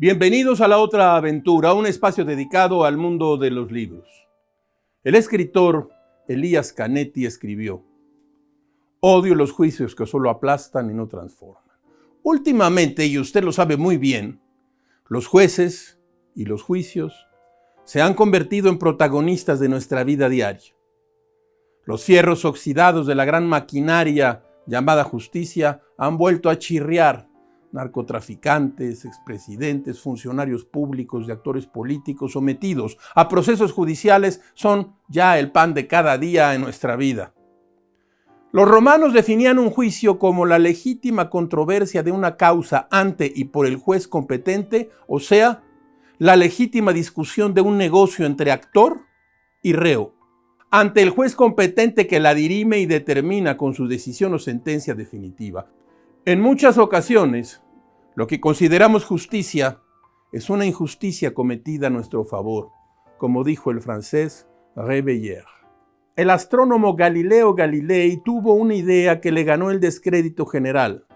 Bienvenidos a La Otra Aventura, un espacio dedicado al mundo de los libros. El escritor Elías Canetti escribió: odio los juicios que solo aplastan y no transforman. Últimamente, y usted lo sabe muy bien, los jueces y los juicios se han convertido en protagonistas de nuestra vida diaria. Los fierros oxidados de la gran maquinaria llamada justicia han vuelto a chirriar. Narcotraficantes, expresidentes, funcionarios públicos y actores políticos sometidos a procesos judiciales son ya el pan de cada día en nuestra vida. Los romanos definían un juicio como la legítima controversia de una causa ante y por el juez competente, o sea, la legítima discusión de un negocio entre actor y reo, ante el juez competente que la dirime y determina con su decisión o sentencia definitiva. En muchas ocasiones, lo que consideramos justicia es una injusticia cometida a nuestro favor, como dijo el francés Rabelais. El astrónomo Galileo Galilei tuvo una idea que le ganó el descrédito general.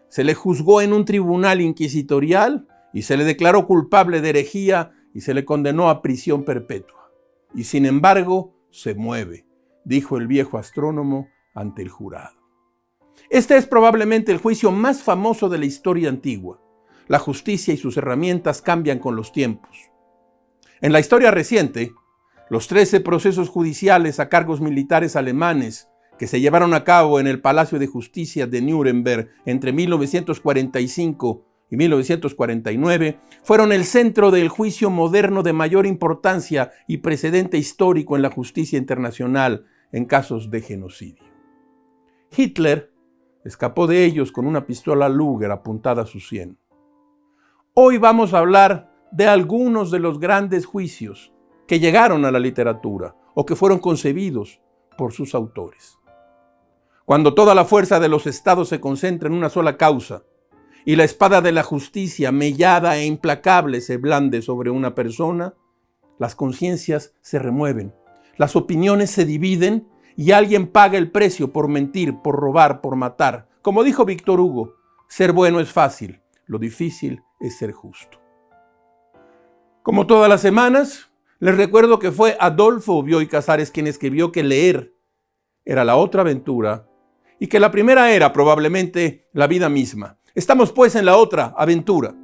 Se le juzgó en un tribunal inquisitorial y se le declaró culpable de herejía y se le condenó a prisión perpetua. Y sin embargo, se mueve, dijo el viejo astrónomo ante el jurado. Este es probablemente el juicio más famoso de la historia antigua. La justicia y sus herramientas cambian con los tiempos. En la historia reciente, los 13 procesos judiciales a cargos militares alemanes que se llevaron a cabo en el Palacio de Justicia de Nuremberg entre 1945 y 1949 fueron el centro del juicio moderno de mayor importancia y precedente histórico en la justicia internacional en casos de genocidio. Hitler escapó de ellos con una pistola Luger apuntada a su sien. Hoy vamos a hablar de algunos de los grandes juicios que llegaron a la literatura o que fueron concebidos por sus autores. Cuando toda la fuerza de los estados se concentra en una sola causa y la espada de la justicia, mellada e implacable, se blande sobre una persona, las conciencias se remueven, las opiniones se dividen y alguien paga el precio por mentir, por robar, por matar. Como dijo Víctor Hugo, ser bueno es fácil, lo difícil es ser justo. Como todas las semanas, les recuerdo que fue Adolfo Bioy Casares quien escribió que leer era la otra aventura y que la primera era probablemente la vida misma. Estamos pues en la otra aventura.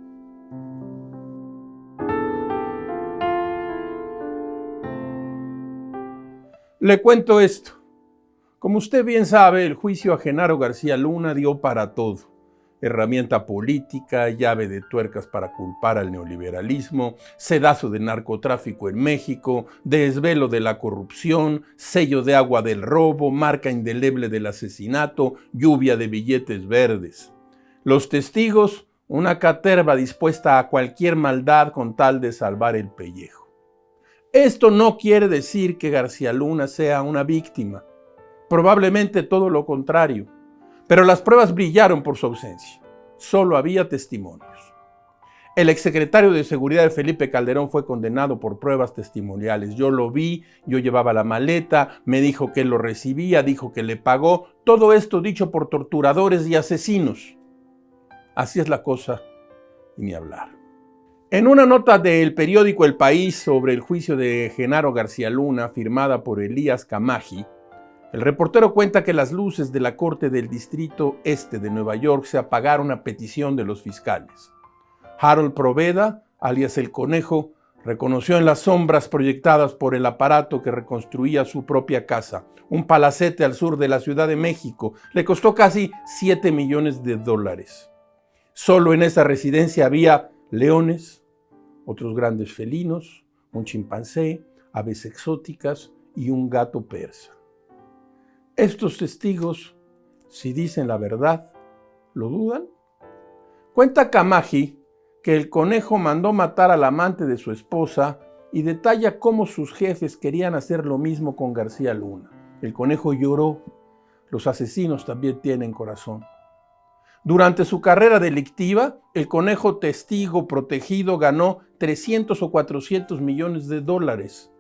Le cuento esto. Como usted bien sabe, el juicio a Genaro García Luna dio para todo. Herramienta política, llave de tuercas para culpar al neoliberalismo, sedazo de narcotráfico en México, desvelo de la corrupción, sello de agua del robo, marca indeleble del asesinato, lluvia de billetes verdes. Los testigos, una caterva dispuesta a cualquier maldad con tal de salvar el pellejo. Esto no quiere decir que García Luna sea una víctima. Probablemente todo lo contrario, pero las pruebas brillaron por su ausencia. Solo había testimonios. El exsecretario de Seguridad de Felipe Calderón fue condenado por pruebas testimoniales. Yo lo vi, yo llevaba la maleta, me dijo que él lo recibía, dijo que le pagó. Todo esto dicho por torturadores y asesinos. Así es la cosa, y ni hablar. En una nota del periódico El País sobre el juicio de Genaro García Luna, firmada por Elías Canetti, el reportero cuenta que las luces de la Corte del Distrito Este de Nueva York se apagaron a petición de los fiscales. Harold Proveda, alias El Conejo, reconoció en las sombras proyectadas por el aparato que reconstruía su propia casa, un palacete al sur de la Ciudad de México. Le costó casi $7 millones. Solo en esa residencia había leones, otros grandes felinos, un chimpancé, aves exóticas y un gato persa. Estos testigos, si dicen la verdad, ¿lo dudan? Cuenta Canetti que el Conejo mandó matar al amante de su esposa y detalla cómo sus jefes querían hacer lo mismo con García Luna. El Conejo lloró. Los asesinos también tienen corazón. Durante su carrera delictiva, el Conejo, testigo protegido, ganó 300 o 400 millones de dólares.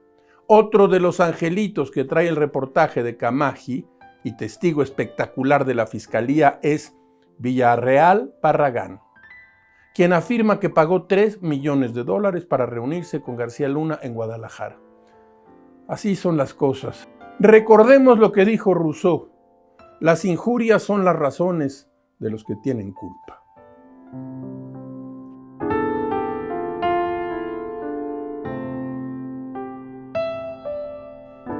Otro de los angelitos que trae el reportaje de Canetti y testigo espectacular de la Fiscalía es Villarreal Barragán. quien afirma que pagó $3 millones para reunirse con García Luna en Guadalajara. Así son las cosas. Recordemos lo que dijo Rousseau: las injurias son las razones de los que tienen culpa.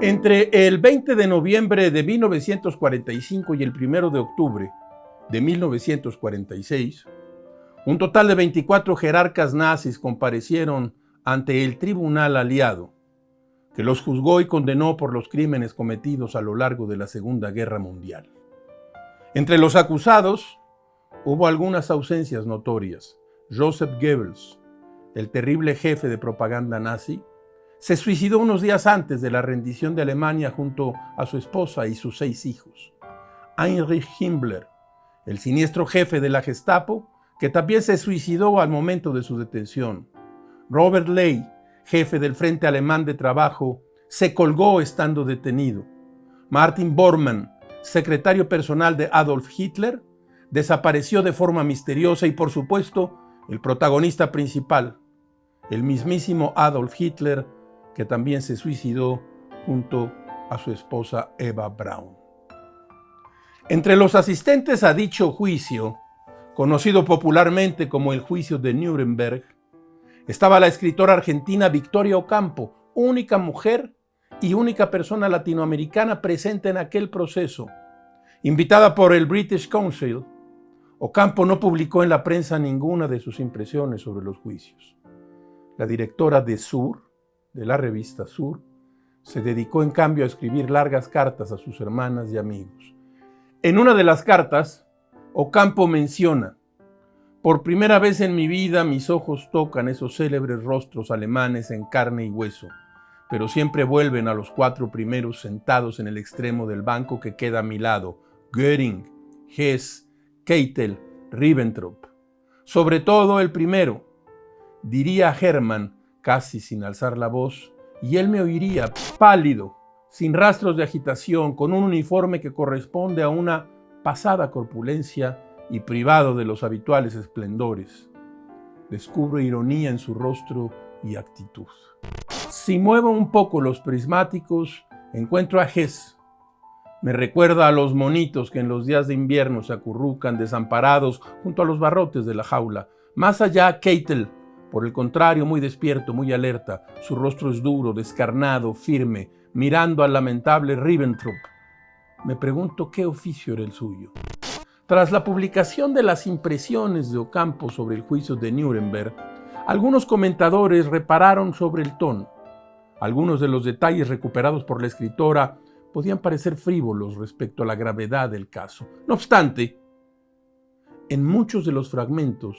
Entre el 20 de noviembre de 1945 y el 1 de octubre de 1946, un total de 24 jerarcas nazis comparecieron ante el Tribunal Aliado, que los juzgó y condenó por los crímenes cometidos a lo largo de la Segunda Guerra Mundial. Entre los acusados hubo algunas ausencias notorias. Joseph Goebbels, el terrible jefe de propaganda nazi, se suicidó unos días antes de la rendición de Alemania junto a su esposa y sus 6 hijos. Heinrich Himmler, el siniestro jefe de la Gestapo, que también se suicidó al momento de su detención. Robert Ley, jefe del Frente Alemán de Trabajo, se colgó estando detenido. Martin Bormann, secretario personal de Adolf Hitler, desapareció de forma misteriosa y, por supuesto, el protagonista principal, el mismísimo Adolf Hitler, que también se suicidó junto a su esposa Eva Braun. Entre los asistentes a dicho juicio, conocido popularmente como el juicio de Nuremberg, estaba la escritora argentina Victoria Ocampo, única mujer y única persona latinoamericana presente en aquel proceso. Invitada por el British Council, Ocampo no publicó en la prensa ninguna de sus impresiones sobre los juicios. La directora de Sur, de la revista Sur, se dedicó en cambio a escribir largas cartas a sus hermanas y amigos. En una de las cartas, Ocampo menciona: por primera vez en mi vida mis ojos tocan esos célebres rostros alemanes en carne y hueso, pero siempre vuelven a los 4 primeros sentados en el extremo del banco que queda a mi lado: Göring, Hess, Keitel, Ribbentrop. Sobre todo el primero, diría a Hermann, casi sin alzar la voz, y él me oiría, pálido, sin rastros de agitación, con un uniforme que corresponde a una pasada corpulencia y privado de los habituales esplendores. Descubro ironía en su rostro y actitud. Si muevo un poco los prismáticos, encuentro a Hess. Me recuerda a los monitos que en los días de invierno se acurrucan desamparados junto a los barrotes de la jaula. Más allá, Keitel, por el contrario, muy despierto, muy alerta. Su rostro es duro, descarnado, firme, mirando al lamentable Ribbentrop. Me pregunto qué oficio era el suyo. Tras la publicación de las impresiones de Ocampo sobre el juicio de Nuremberg, algunos comentadores repararon sobre el tono. Algunos de los detalles recuperados por la escritora podían parecer frívolos respecto a la gravedad del caso. No obstante, en muchos de los fragmentos,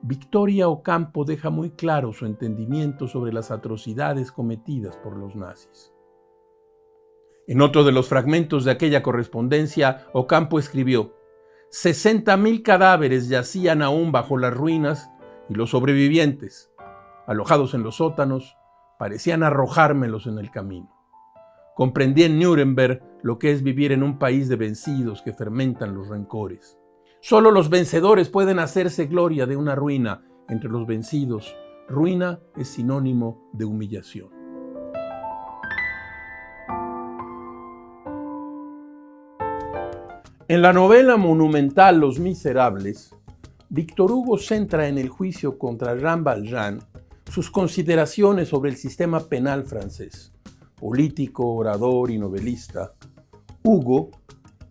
Victoria Ocampo deja muy claro su entendimiento sobre las atrocidades cometidas por los nazis. En otro de los fragmentos de aquella correspondencia, Ocampo escribió: 60.000 cadáveres yacían aún bajo las ruinas y los sobrevivientes, alojados en los sótanos, parecían arrojármelos en el camino. Comprendí en Nuremberg lo que es vivir en un país de vencidos que fermentan los rencores. Solo los vencedores pueden hacerse gloria de una ruina. Entre los vencidos, ruina es sinónimo de humillación. En la novela monumental Los Miserables, Víctor Hugo centra en el juicio contra Jean Valjean sus consideraciones sobre el sistema penal francés. Político, orador y novelista, Hugo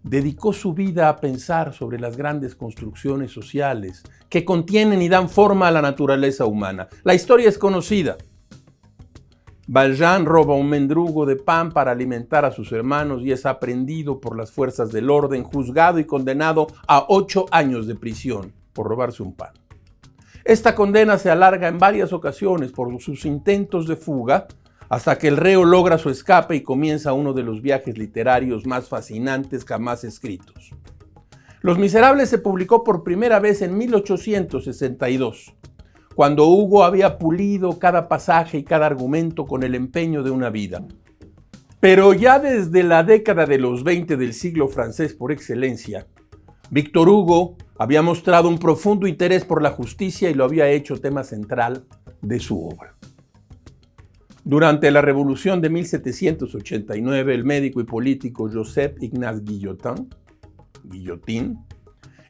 dedicó su vida a pensar sobre las grandes construcciones sociales que contienen y dan forma a la naturaleza humana. La historia es conocida. Valjean roba un mendrugo de pan para alimentar a sus hermanos y es aprehendido por las fuerzas del orden, juzgado y condenado a 8 años de prisión por robarse un pan. Esta condena se alarga en varias ocasiones por sus intentos de fuga, hasta que el reo logra su escape y comienza uno de los viajes literarios más fascinantes jamás escritos. Los Miserables se publicó por primera vez en 1862, cuando Hugo había pulido cada pasaje y cada argumento con el empeño de una vida. Pero ya desde la década de los 20 del siglo francés por excelencia, Víctor Hugo había mostrado un profundo interés por la justicia y lo había hecho tema central de su obra. Durante la Revolución de 1789, el médico y político Joseph Ignace Guillotin,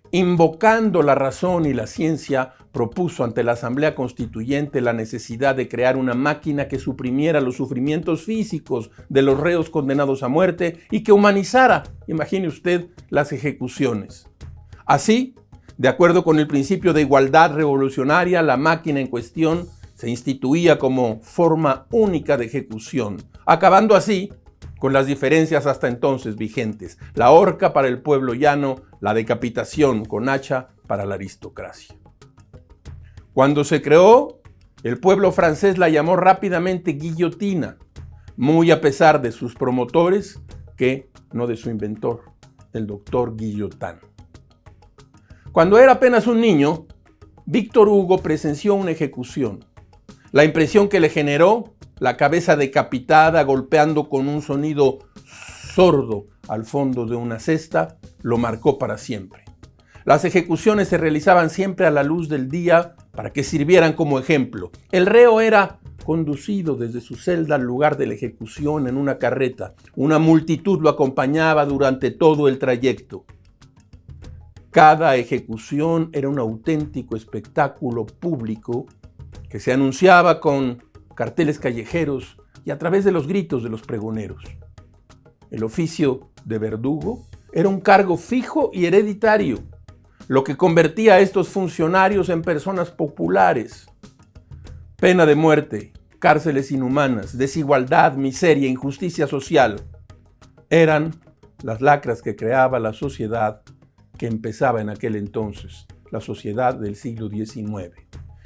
invocando la razón y la ciencia, propuso ante la Asamblea Constituyente la necesidad de crear una máquina que suprimiera los sufrimientos físicos de los reos condenados a muerte y que humanizara, imagine usted, las ejecuciones. Así, de acuerdo con el principio de igualdad revolucionaria, la máquina en cuestión se instituía como forma única de ejecución, acabando así con las diferencias hasta entonces vigentes: la horca para el pueblo llano, la decapitación con hacha para la aristocracia. Cuando se creó, el pueblo francés la llamó rápidamente guillotina, muy a pesar de sus promotores que no de su inventor, el doctor Guillotin. Cuando era apenas un niño, Víctor Hugo presenció una ejecución. La impresión que le generó la cabeza decapitada golpeando con un sonido sordo al fondo de una cesta lo marcó para siempre. Las ejecuciones se realizaban siempre a la luz del día para que sirvieran como ejemplo. El reo era conducido desde su celda al lugar de la ejecución en una carreta. Una multitud lo acompañaba durante todo el trayecto. Cada ejecución era un auténtico espectáculo público que se anunciaba con carteles callejeros y a través de los gritos de los pregoneros. El oficio de verdugo era un cargo fijo y hereditario, lo que convertía a estos funcionarios en personas populares. Pena de muerte, cárceles inhumanas, desigualdad, miseria, injusticia social eran las lacras que creaba la sociedad que empezaba en aquel entonces, la sociedad del siglo XIX,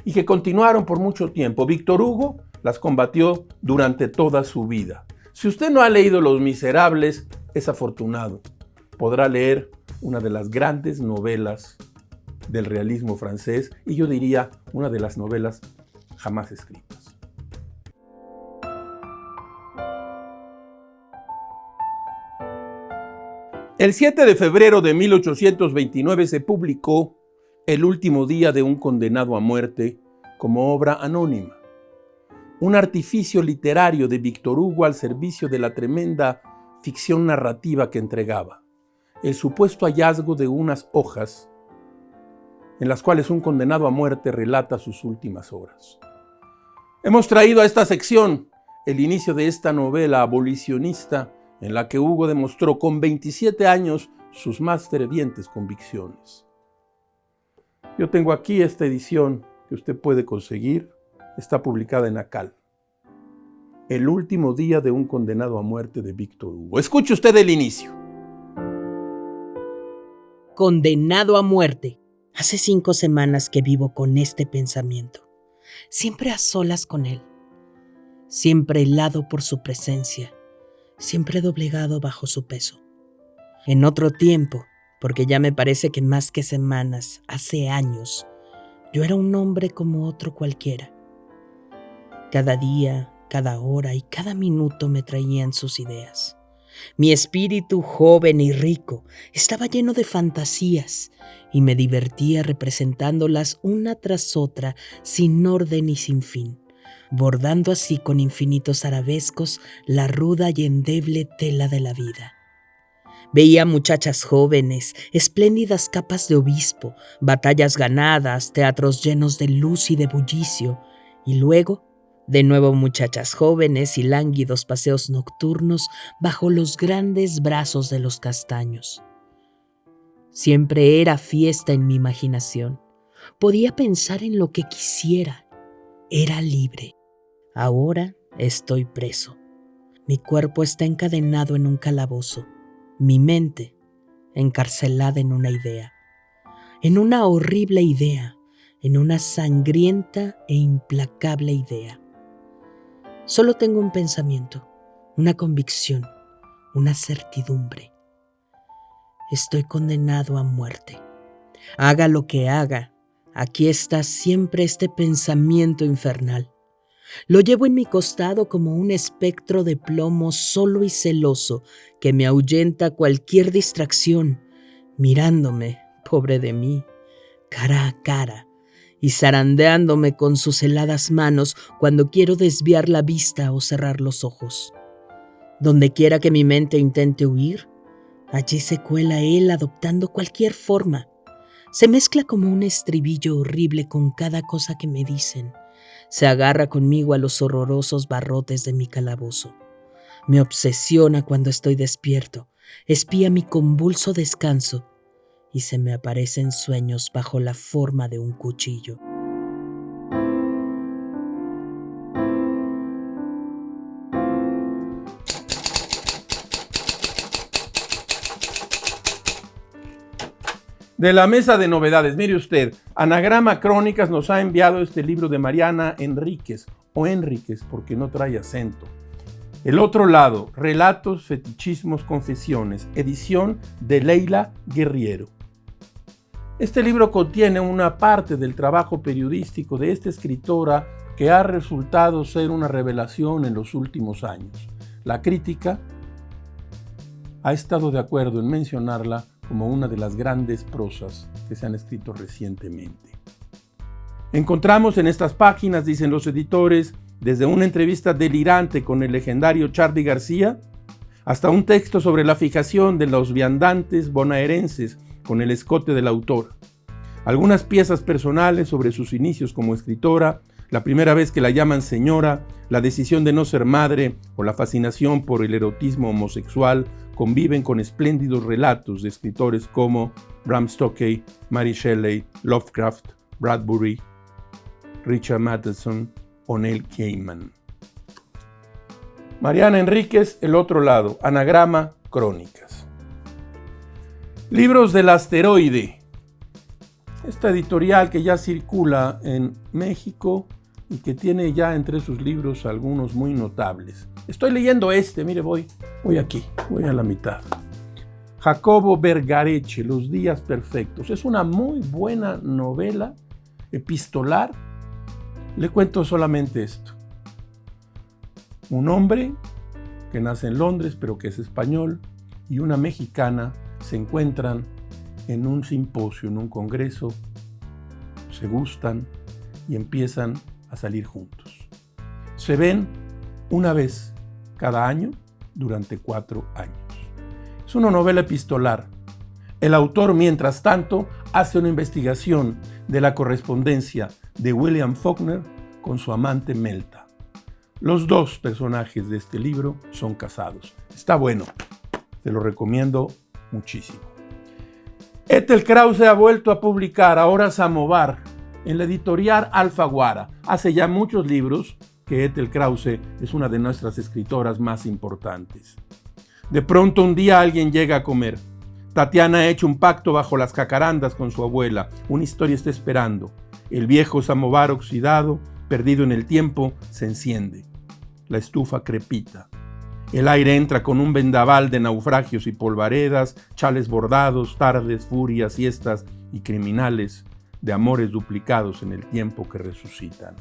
y que continuaron por mucho tiempo. Víctor Hugo las combatió durante toda su vida. Si usted no ha leído Los Miserables, es afortunado. Podrá leer una de las grandes novelas del realismo francés y yo diría una de las novelas jamás escritas. El 7 de febrero de 1829 se publicó El último día de un condenado a muerte como obra anónima. Un artificio literario de Víctor Hugo al servicio de la tremenda ficción narrativa que entregaba. El supuesto hallazgo de unas hojas en las cuales un condenado a muerte relata sus últimas horas. Hemos traído a esta sección el inicio de esta novela abolicionista en la que Hugo demostró con 27 años sus más fervientes convicciones. Yo tengo aquí esta edición que usted puede conseguir, está publicada en ACAL. El último día de un condenado a muerte de Víctor Hugo. Escuche usted el inicio. Condenado a muerte. Hace 5 semanas que vivo con este pensamiento, siempre a solas con él, siempre helado por su presencia, siempre doblegado bajo su peso. En otro tiempo, porque ya me parece que más que semanas, hace años, yo era un hombre como otro cualquiera. Cada día, cada hora y cada minuto me traían sus ideas. Mi espíritu joven y rico estaba lleno de fantasías y me divertía representándolas una tras otra sin orden y sin fin, bordando así con infinitos arabescos la ruda y endeble tela de la vida. Veía muchachas jóvenes, espléndidas capas de obispo, batallas ganadas, teatros llenos de luz y de bullicio, y luego, de nuevo muchachas jóvenes y lánguidos paseos nocturnos bajo los grandes brazos de los castaños. Siempre era fiesta en mi imaginación. Podía pensar en lo que quisiera. Era libre. Ahora estoy preso. Mi cuerpo está encadenado en un calabozo. Mi mente encarcelada en una idea. En una horrible idea. En una sangrienta e implacable idea. Solo tengo un pensamiento, una convicción, una certidumbre. Estoy condenado a muerte. Haga lo que haga, aquí está siempre este pensamiento infernal. Lo llevo en mi costado como un espectro de plomo solo y celoso que me ahuyenta cualquier distracción, mirándome, pobre de mí, cara a cara, y zarandeándome con sus heladas manos cuando quiero desviar la vista o cerrar los ojos. Donde quiera que mi mente intente huir, allí se cuela él adoptando cualquier forma. Se mezcla como un estribillo horrible con cada cosa que me dicen. Se agarra conmigo a los horrorosos barrotes de mi calabozo. Me obsesiona cuando estoy despierto, espía mi convulso descanso y se me aparecen sueños bajo la forma de un cuchillo. De la mesa de novedades, mire usted, Anagrama Crónicas nos ha enviado este libro de Mariana Enríquez, o Enríquez porque no trae acento. El otro lado, Relatos, Fetichismos, Confesiones, edición de Leila Guerriero. Este libro contiene una parte del trabajo periodístico de esta escritora que ha resultado ser una revelación en los últimos años. La crítica ha estado de acuerdo en mencionarla como una de las grandes prosas que se han escrito recientemente. Encontramos en estas páginas, dicen los editores, desde una entrevista delirante con el legendario Charly García, hasta un texto sobre la fijación de los viandantes bonaerenses con el escote del autor. Algunas piezas personales sobre sus inicios como escritora, la primera vez que la llaman señora, la decisión de no ser madre o la fascinación por el erotismo homosexual conviven con espléndidos relatos de escritores como Bram Stoker, Mary Shelley, Lovecraft, Bradbury, Richard Matheson o Neil Gaiman. Mariana Enríquez, El otro lado, Anagrama Crónicas. Libros del asteroide. Esta editorial que ya circula en México y que tiene ya entre sus libros algunos muy notables. Estoy leyendo mire, voy aquí, voy a la mitad. Jacobo Vergareche, Los días perfectos. Es una muy buena novela epistolar. Le cuento solamente esto. Un hombre que nace en Londres, pero que es español, y una mexicana se encuentran en un simposio, en un congreso, se gustan y empiezan a salir juntos. Se ven una vez cada año durante 4 años. Es una novela epistolar. El autor, mientras tanto, hace una investigación de la correspondencia de William Faulkner con su amante Melta. Los dos personajes de este libro son casados. Está bueno, te lo recomiendo muchísimo. Ethel Krause ha vuelto a publicar ahora Samovar en la editorial Alfaguara. Hace ya muchos libros que Ethel Krause es una de nuestras escritoras más importantes. De pronto un día alguien llega a comer. Tatiana ha hecho un pacto bajo las jacarandas con su abuela. Una historia está esperando. El viejo samovar oxidado, perdido en el tiempo, se enciende. La estufa crepita. El aire entra con un vendaval de naufragios y polvaredas, chales bordados, tardes, furias, siestas y criminales de amores duplicados en el tiempo que resucitan.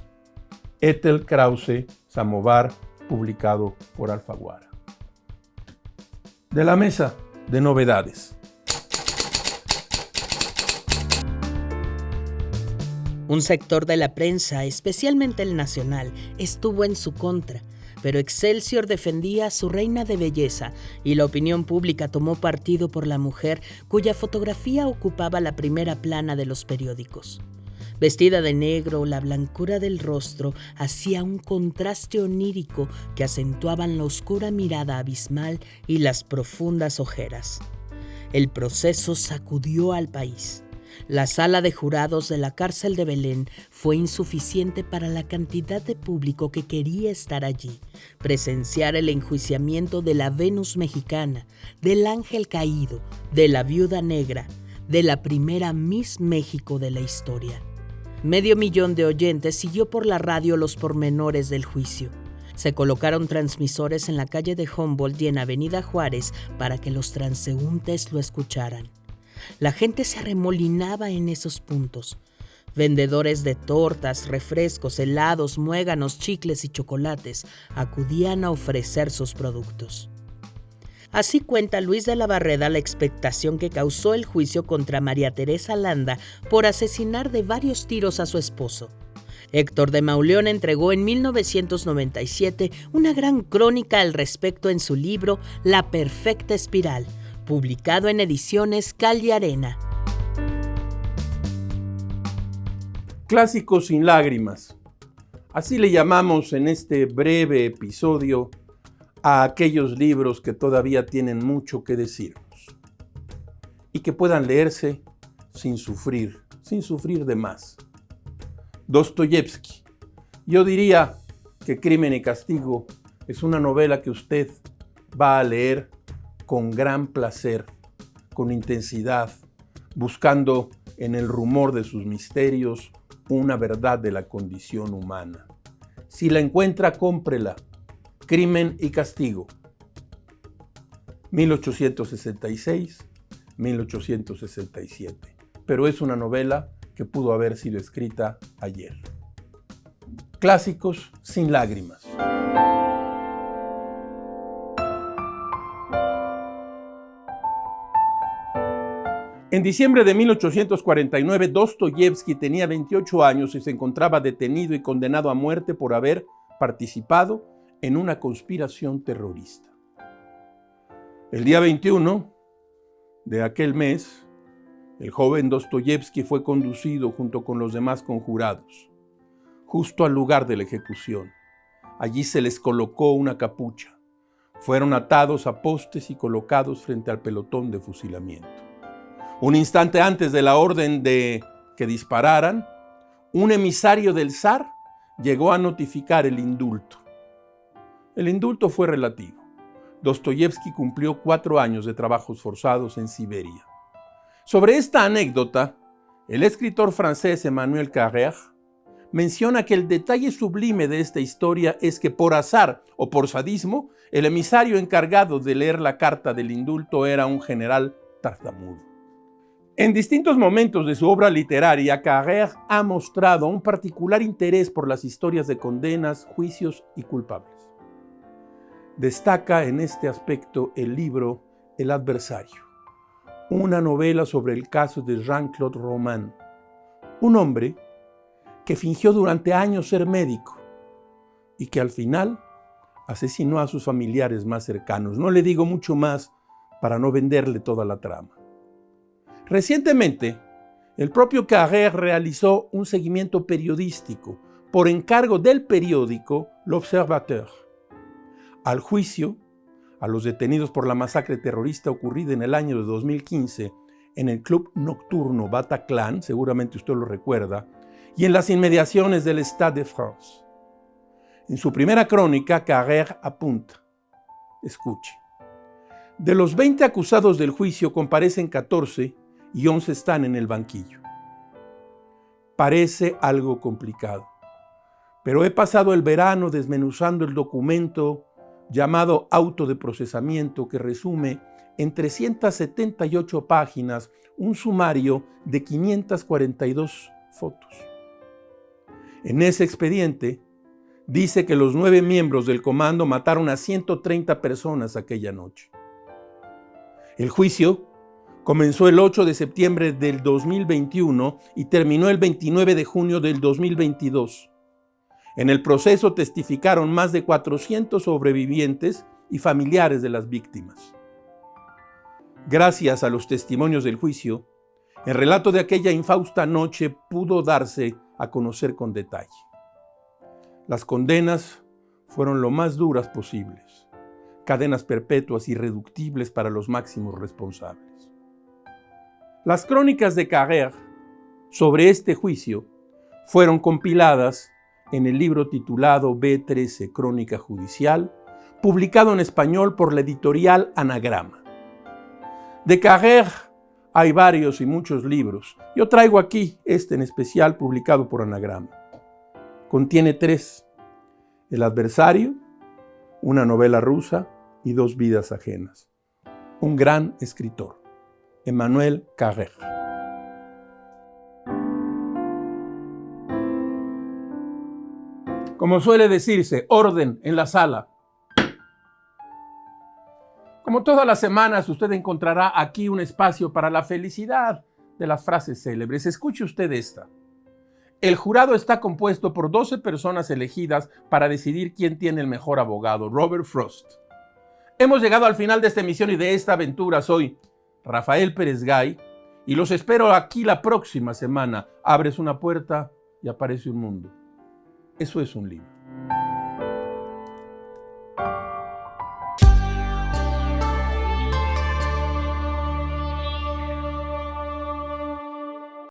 Ethel Krause, Samovar, publicado por Alfaguara. De la mesa de novedades. Un sector de la prensa, especialmente el nacional, estuvo en su contra, pero Excelsior defendía a su reina de belleza y la opinión pública tomó partido por la mujer cuya fotografía ocupaba la primera plana de los periódicos. Vestida de negro, la blancura del rostro hacía un contraste onírico que acentuaban la oscura mirada abismal y las profundas ojeras. El proceso sacudió al país. La sala de jurados de la cárcel de Belén fue insuficiente para la cantidad de público que quería estar allí, presenciar el enjuiciamiento de la Venus mexicana, del ángel caído, de la viuda negra, de la primera Miss México de la historia. 500,000 de oyentes siguió por la radio los pormenores del juicio. Se colocaron transmisores en la calle de Humboldt y en Avenida Juárez para que los transeúntes lo escucharan. La gente se arremolinaba en esos puntos. Vendedores de tortas, refrescos, helados, muéganos, chicles y chocolates acudían a ofrecer sus productos. Así cuenta Luis de la Barreda la expectación que causó el juicio contra María Teresa Landa por asesinar de varios tiros a su esposo. Héctor de Mauleón entregó en 1997 una gran crónica al respecto en su libro La Perfecta Espiral, publicado en Ediciones Cal y Arena. Clásicos sin lágrimas. Así le llamamos en este breve episodio a aquellos libros que todavía tienen mucho que decirnos y que puedan leerse sin sufrir de más. Dostoyevski. Yo diría que Crimen y Castigo es una novela que usted va a leer con gran placer, con intensidad, buscando en el rumor de sus misterios una verdad de la condición humana. Si la encuentra, cómprela. Crimen y Castigo. 1866-1867. Pero es una novela que pudo haber sido escrita ayer. Clásicos sin lágrimas. En diciembre de 1849, Dostoyevski tenía 28 años y se encontraba detenido y condenado a muerte por haber participado en una conspiración terrorista. El día 21 de aquel mes, el joven Dostoyevski fue conducido junto con los demás conjurados, justo al lugar de la ejecución. Allí se les colocó una capucha. Fueron atados a postes y colocados frente al pelotón de fusilamiento. Un instante antes de la orden de que dispararan, un emisario del zar llegó a notificar el indulto. El indulto fue relativo. Dostoyevski cumplió 4 años de trabajos forzados en Siberia. Sobre esta anécdota, el escritor francés Emmanuel Carrère menciona que el detalle sublime de esta historia es que por azar o por sadismo, el emisario encargado de leer la carta del indulto era un general tartamudo. En distintos momentos de su obra literaria, Carrère ha mostrado un particular interés por las historias de condenas, juicios y culpables. Destaca en este aspecto el libro El adversario, una novela sobre el caso de Jean-Claude Roman, un hombre que fingió durante años ser médico y que al final asesinó a sus familiares más cercanos. No le digo mucho más para no venderle toda la trama. Recientemente, el propio Carrère realizó un seguimiento periodístico por encargo del periódico L'Observateur al juicio a los detenidos por la masacre terrorista ocurrida en el año de 2015 en el club nocturno Bataclan, seguramente usted lo recuerda, y en las inmediaciones del Stade de France. En su primera crónica, Carrère apunta, escuche, de los 20 acusados del juicio comparecen 14 y 11 están en el banquillo. Parece algo complicado, pero he pasado el verano desmenuzando el documento llamado auto de procesamiento que resume en 378 páginas un sumario de 542 fotos. En ese expediente dice que los 9 miembros del comando mataron a 130 personas aquella noche. El juicio comenzó el 8 de septiembre del 2021 y terminó el 29 de junio del 2022. En el proceso testificaron más de 400 sobrevivientes y familiares de las víctimas. Gracias a los testimonios del juicio, el relato de aquella infausta noche pudo darse a conocer con detalle. Las condenas fueron lo más duras posibles, cadenas perpetuas irreductibles para los máximos responsables. Las crónicas de Carrère sobre este juicio fueron compiladas en el libro titulado B13 Crónica Judicial, publicado en español por la editorial Anagrama. De Carrère hay varios y muchos libros. Yo traigo aquí este en especial publicado por Anagrama. Contiene 3: El adversario, una novela rusa y 2 vidas ajenas. Un gran escritor, Emmanuel Carrère. Como suele decirse, orden en la sala. Como todas las semanas, usted encontrará aquí un espacio para la felicidad de las frases célebres. Escuche usted esta. El jurado está compuesto por 12 personas elegidas para decidir quién tiene el mejor abogado. Robert Frost. Hemos llegado al final de esta emisión y de esta aventura. Soy Rafael Pérez Gay y los espero aquí la próxima semana. Abres una puerta y aparece un mundo. Eso es un libro.